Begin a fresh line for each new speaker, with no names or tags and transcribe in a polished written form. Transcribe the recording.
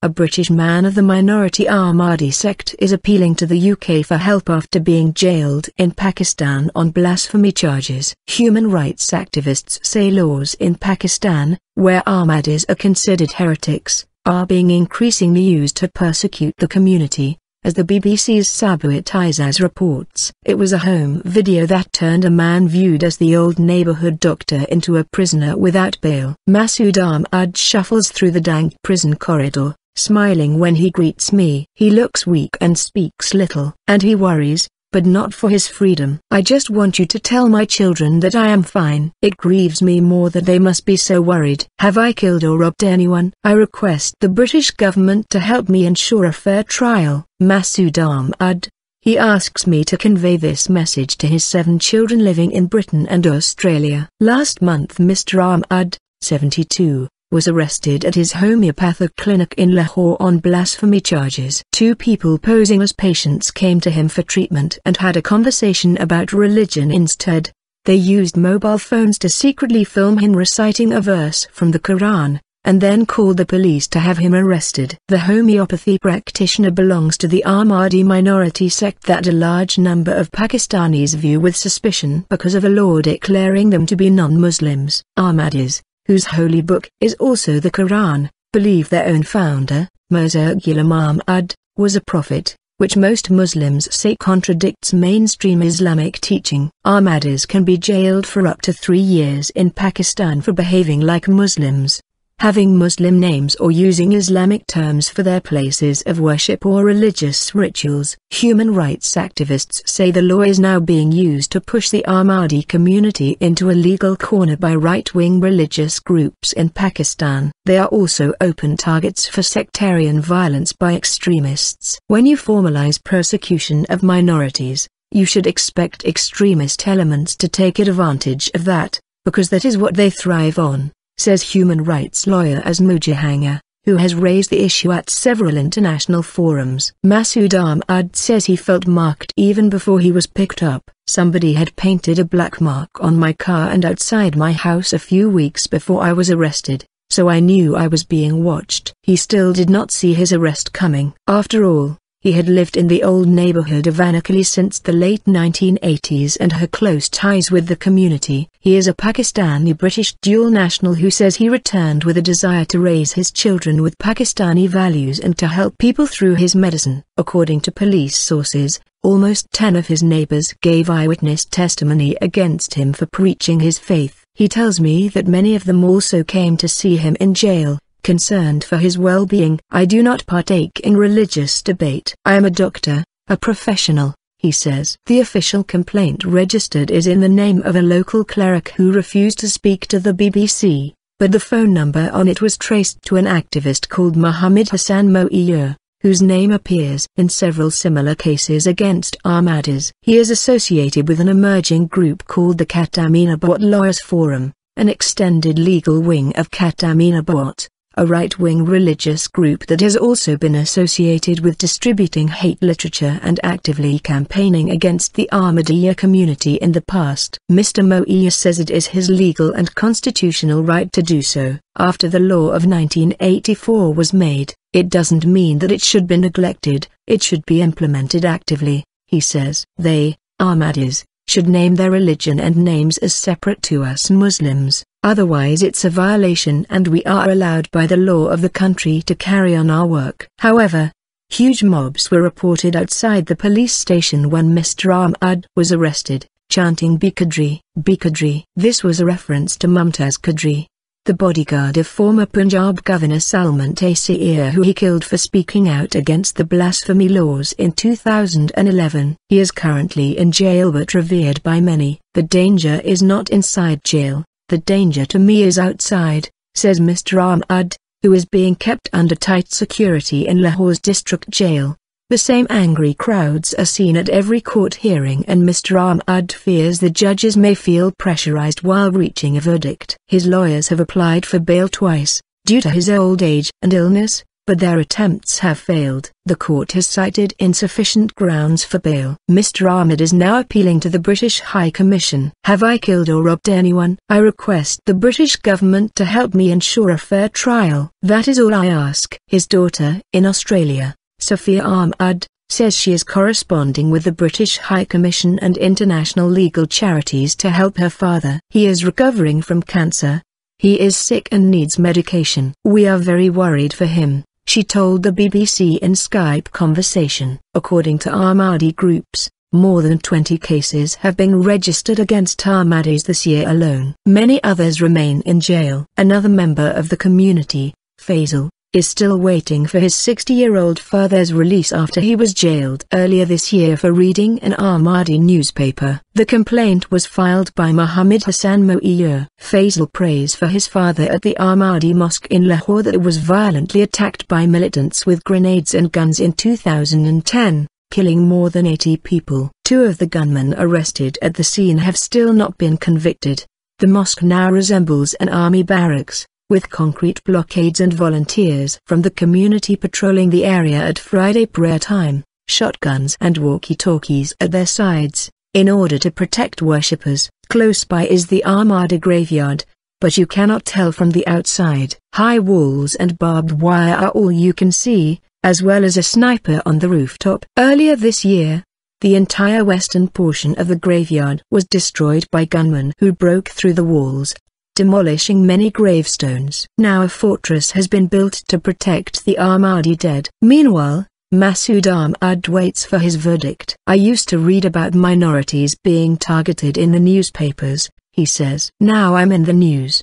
a British man of the minority Ahmadi sect, is appealing to the UK for help after being jailed in Pakistan on blasphemy charges. Human rights activists say laws in Pakistan, where Ahmadis are considered heretics, are being increasingly used to persecute the community, as the BBC's Saba Eitizaz reports. It was a home video that turned a man viewed as the old neighbourhood doctor into a prisoner without bail. Masood Ahmad shuffles through the dank prison corridor, smiling when he greets me. He looks weak and speaks little, and he worries, but not for his freedom. "I just want you to tell my children that I am fine. It grieves me more that they must be so worried. Have I killed or robbed anyone? I request the British government to help me ensure a fair trial." Masood Ahmad. He asks me to convey this message to his 7 children living in Britain and Australia. Last month Mr. Ahmad, 72, was arrested at his homeopathic clinic in Lahore on blasphemy charges. 2 people posing as patients came to him for treatment and had a conversation about religion instead. They used mobile phones to secretly film him reciting a verse from the Quran, and then called the police to have him arrested. The homeopathy practitioner belongs to the Ahmadi minority sect that a large number of Pakistanis view with suspicion because of a law declaring them to be non-Muslims. Ahmadis, whose holy book is also the Quran, believe their own founder, Masood Ahmad, was a prophet, which most Muslims say contradicts mainstream Islamic teaching. Ahmadis can be jailed for up to 3 years in Pakistan for behaving like Muslims, having Muslim names or using Islamic terms for their places of worship or religious rituals. Human rights activists say the law is now being used to push the Ahmadi community into a legal corner by right-wing religious groups in Pakistan. They are also open targets for sectarian violence by extremists. When you formalize persecution of minorities, you should expect extremist elements to take advantage of that, because that is what they thrive on, says human rights lawyer Ahmadis, who has raised the issue at several international forums. Masood Ahmad says he felt marked even before he was picked up. "Somebody had painted a black mark on my car and outside my house a few weeks before I was arrested, so I knew I was being watched." He still did not see his arrest coming. After all, he had lived in the old neighborhood of Anakali since the late 1980s and had close ties with the community. He is a Pakistani-British dual national who says he returned with a desire to raise his children with Pakistani values and to help people through his medicine. According to police sources, almost 10 of his neighbors gave eyewitness testimony against him for preaching his faith. He tells me that many of them also came to see him in jail, concerned for his well-being. "I do not partake in religious debate. I am a doctor, a professional," he says. The official complaint registered is in the name of a local cleric who refused to speak to the BBC, but the phone number on it was traced to an activist called Muhammad Hassan Moia, whose name appears in several similar cases against Ahmadis. He is associated with an emerging group called the Kataminabot Lawyers Forum, an extended legal wing of Kataminabot, a right-wing religious group that has also been associated with distributing hate literature and actively campaigning against the Ahmadiyya community in the past. Mr. Moia says it is his legal and constitutional right to do so. After the law of 1984 was made, it doesn't mean that it should be neglected, it should be implemented actively, he says. They, Ahmadis, should name their religion and names as separate to us Muslims. Otherwise it's a violation and we are allowed by the law of the country to carry on our work. However, huge mobs were reported outside the police station when Mr. Ahmad was arrested, chanting "Bhi Qadri, Bhi Qadri." This was a reference to Mumtaz Qadri, the bodyguard of former Punjab Governor Salman Taseer, who he killed for speaking out against the blasphemy laws in 2011. He is currently in jail but revered by many. "The danger is not inside jail. The danger to me is outside," says Mr. Ahmad, who is being kept under tight security in Lahore's district jail. The same angry crowds are seen at every court hearing and Mr. Ahmad fears the judges may feel pressurized while reaching a verdict. His lawyers have applied for bail twice, due to his old age and illness, but their attempts have failed. The court has cited insufficient grounds for bail. Mr. Ahmad is now appealing to the British High Commission. Have I killed or robbed anyone? I request the British government to help me ensure a fair trial. That is all I ask. His daughter, in Australia, Sophia Ahmad, says she is corresponding with the British High Commission and international legal charities to help her father. He is recovering from cancer. He is sick and needs medication. We are very worried for him, she told the BBC in Skype conversation. According to Ahmadi groups, more than 20 cases have been registered against Ahmadis this year alone. Many others remain in jail. Another member of the community, Faisal, is still waiting for his 60-year-old father's release after he was jailed earlier this year for reading an Ahmadi newspaper. The complaint was filed by Muhammad Hassan Mo'iyur. Faisal prays for his father at the Ahmadi mosque in Lahore that was violently attacked by militants with grenades and guns in 2010, killing more than 80 people. 2 of the gunmen arrested at the scene have still not been convicted. The mosque now resembles an army barracks, with concrete blockades and volunteers from the community patrolling the area at Friday prayer time, shotguns and walkie-talkies at their sides, in order to protect worshippers. Close by is the Ahmadi graveyard, but you cannot tell from the outside. High walls and barbed wire are all you can see, as well as a sniper on the rooftop. Earlier this year, the entire western portion of the graveyard was destroyed by gunmen who broke through the walls, demolishing many gravestones. Now a fortress has been built to protect the Ahmadi dead. Meanwhile, Masood Ahmad waits for his verdict. I used to read about minorities being targeted in the newspapers, he says. Now I'm in the news.